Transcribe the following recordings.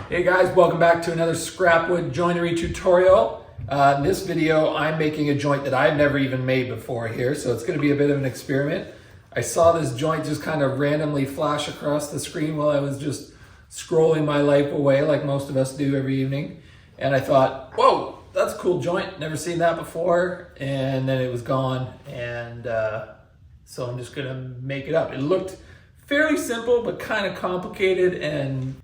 Hey guys, welcome back to another scrapwood joinery tutorial. In this video, I'm making a joint that I've never even made before here, so it's going to be a bit of an experiment. I saw this joint just kind of randomly flash across the screen while I was just scrolling my life away like most of us do every evening. And I thought, whoa, that's a cool joint, never seen that before. And then it was gone, and so I'm just going to make it up. It looked fairly simple, but kind of complicated, and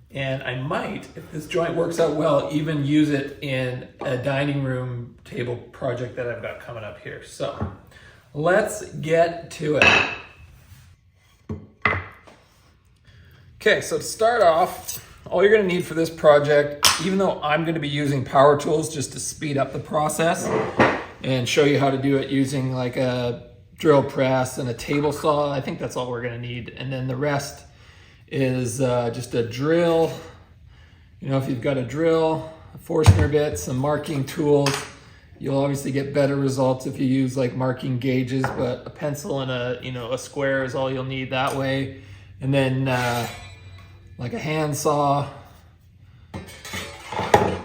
I might, if this joint works out well, even use it in a dining room table project that I've got coming up here. So let's get to it. Okay, so to start off, all you're gonna need for this project, even though I'm gonna be using power tools just to speed up the process and show you how to do it using like a drill press and a table saw, I think that's all we're gonna need. And then the rest is just a drill. You know, if you've got a drill, a Forstner bit, some marking tools, you'll obviously get better results if you use like marking gauges, but a pencil and a square is all you'll need that way. And then like a hand saw,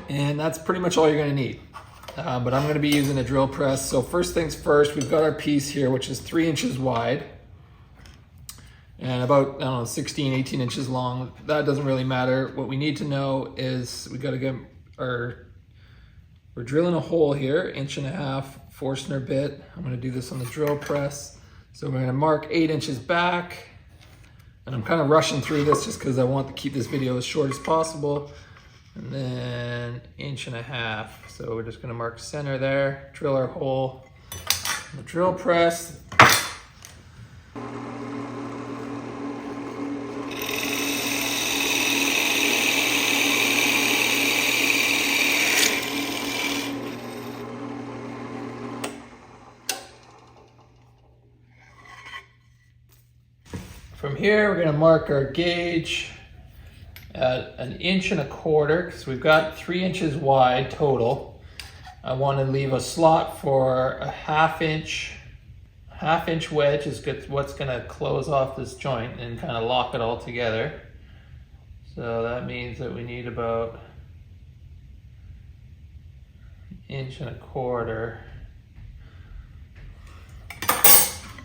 and that's pretty much all you're gonna need. But I'm gonna be using a drill press. So first things first, we've got our piece here, which is 3 inches wide and about, I don't know, 16, 18 inches long. That doesn't really matter. What we need to know is we gotta get we're drilling a hole here, 1.5 inch Forstner bit. I'm gonna do this on the drill press. So we're gonna mark 8 inches back. And I'm kind of rushing through this just because I want to keep this video as short as possible. And then 1.5 inches. So we're just gonna mark center there, drill our hole in the drill press. From here, we're gonna mark our gauge at 1.25 inches because we've got 3 inches wide total. I want to leave a slot for a half inch wedge is what's going to close off this joint and kind of lock it all together. So that means that we need about 1.25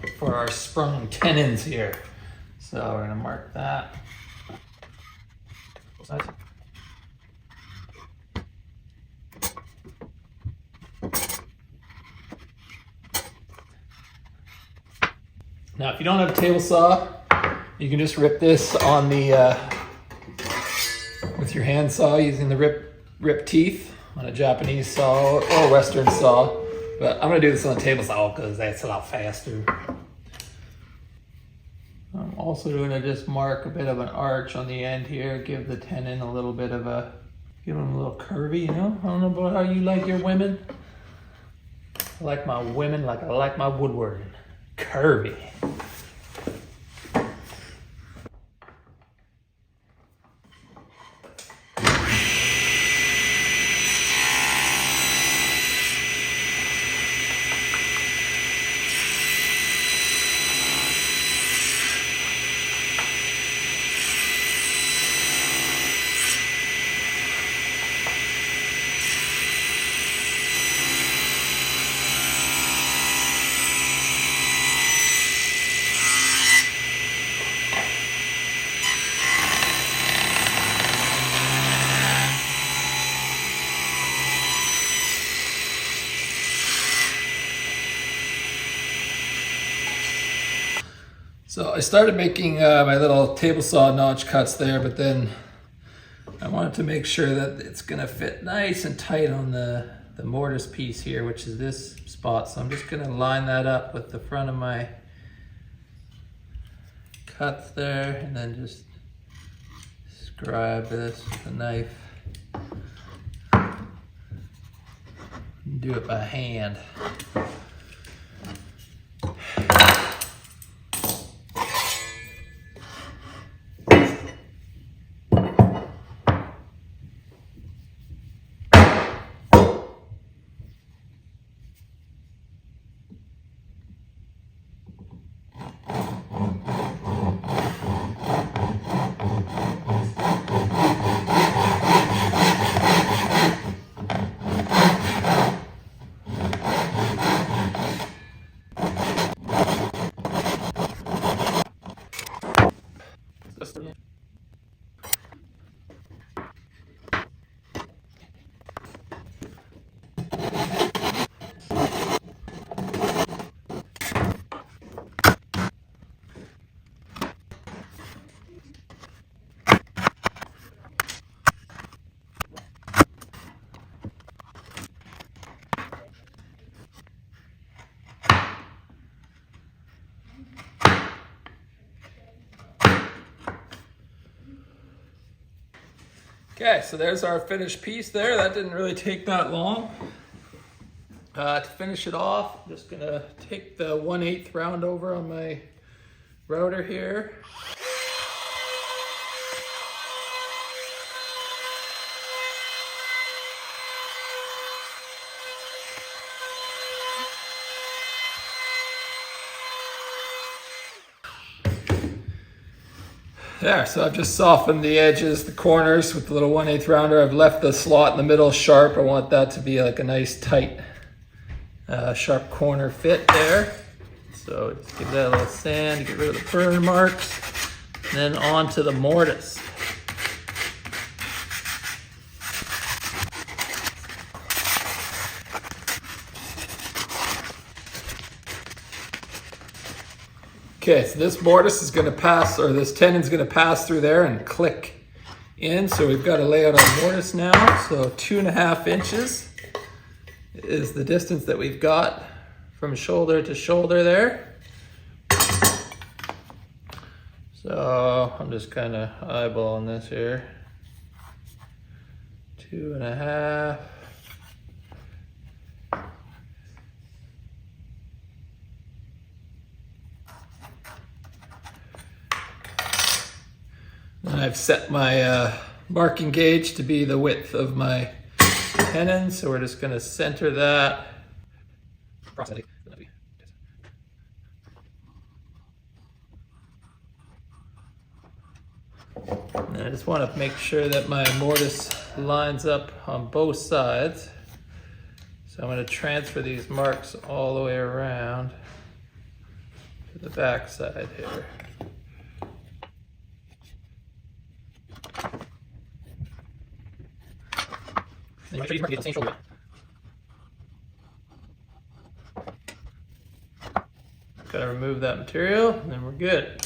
inches for our sprung tenons here. So we're going to mark that. Now, if you don't have a table saw, you can just rip this on the with your hand saw using the rip teeth on a Japanese saw or Western saw. But I'm gonna do this on a table saw because that's a lot faster. I'm also gonna just mark a bit of an arch on the end here, give the tenon a little bit of give them a little curvy, you know? I don't know about how you like your women. I like my women like I like my woodworking. Curvy. So I started making my little table saw notch cuts there, but then I wanted to make sure that it's gonna fit nice and tight on the mortise piece here, which is this spot. So I'm just gonna line that up with the front of my cuts there, and then just scribe this with a knife. Do it by hand. Okay, so there's our finished piece there. That didn't really take that long. To finish it off, I'm just gonna take the 1/8 round over on my router here. There, so I've just softened the edges, the corners with the little 1/8 rounder. I've left the slot in the middle sharp. I want that to be like a nice tight, sharp corner fit there. So just give that a little sand to get rid of the burn marks. And then on to the mortise. Okay, so this mortise is going to pass, or this tenon's going to pass through there and click in. So we've got to lay out our mortise now. So 2.5 inches is the distance that we've got from shoulder to shoulder there. So I'm just kind of eyeballing this here. 2.5. And I've set my marking gauge to be the width of my tenon, so we're just going to center that. And I just want to make sure that my mortise lines up on both sides. So I'm going to transfer these marks all the way around to the back side here. And make sure you mark it the same shoulder. Gotta remove that material, and then we're good.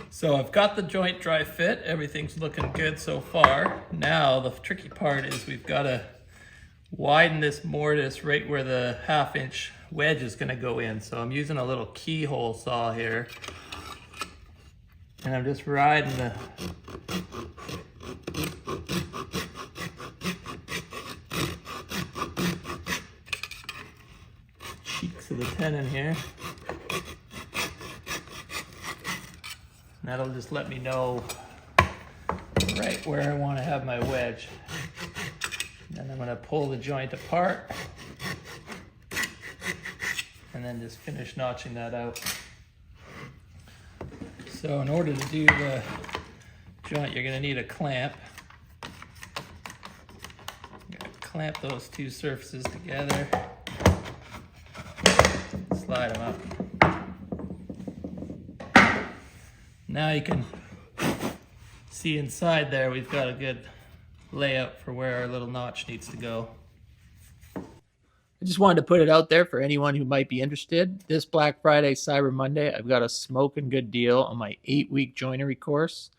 So I've got the joint dry fit. Everything's looking good so far. Now the tricky part is we've got to widen this mortise right where the 1/2 inch wedge is going to go in. So I'm using a little keyhole saw here. And I'm just riding the cheeks of the tenon here. That'll just let me know right where I want to have my wedge. Then I'm going to pull the joint apart and then just finish notching that out. So in order to do the joint, you're going to need a clamp. You're going to clamp those two surfaces together, slide them up. Now you can see inside there we've got a good layout for where our little notch needs to go. I just wanted to put it out there for anyone who might be interested. This Black Friday, Cyber Monday, I've got a smoking good deal on my 8-week joinery course.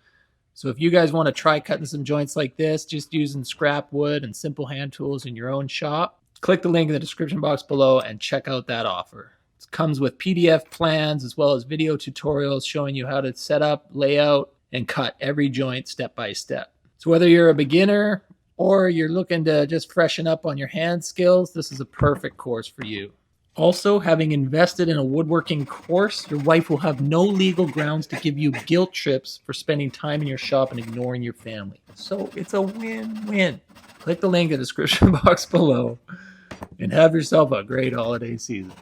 So if you guys want to try cutting some joints like this, just using scrap wood and simple hand tools in your own shop, click the link in the description box below and check out that offer. It comes with PDF plans as well as video tutorials showing you how to set up, lay out, and cut every joint step by step. So whether you're a beginner or you're looking to just freshen up on your hand skills, this is a perfect course for you. Also, having invested in a woodworking course, your wife will have no legal grounds to give you guilt trips for spending time in your shop and ignoring your family. So it's a win-win. Click the link in the description box below and have yourself a great holiday season.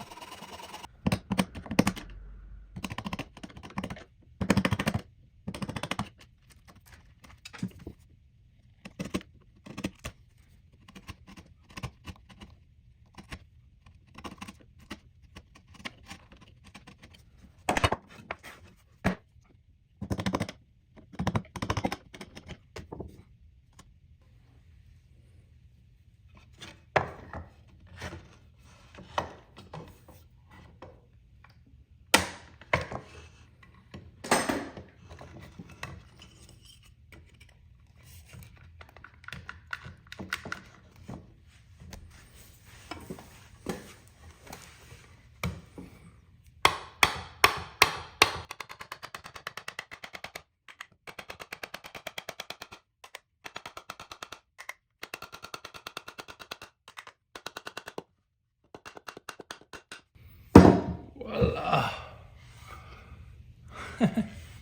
Voila.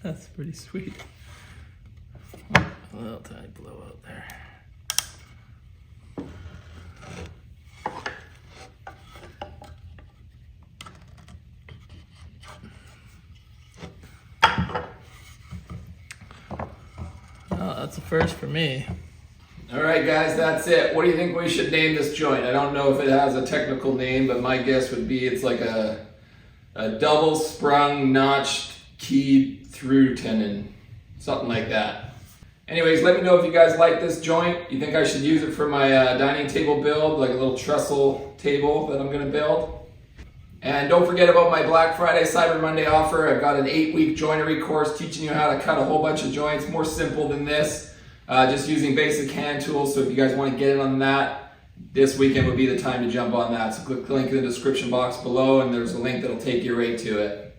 That's pretty sweet. A little tiny blowout there. Oh, that's a first for me. All right, guys, that's it. What do you think we should name this joint? I don't know if it has a technical name, but my guess would be it's like a double sprung, notched, keyed through tenon, something like that. Anyways, let me know if you guys like this joint. You think I should use it for my dining table build, like a little trestle table that I'm gonna build? And don't forget about my Black Friday, Cyber Monday offer. I've got an 8-week joinery course teaching you how to cut a whole bunch of joints, more simple than this, just using basic hand tools. So if you guys want to get in on that, this weekend would be the time to jump on that. So click the link in the description box below and there's a link that'll take you right to it.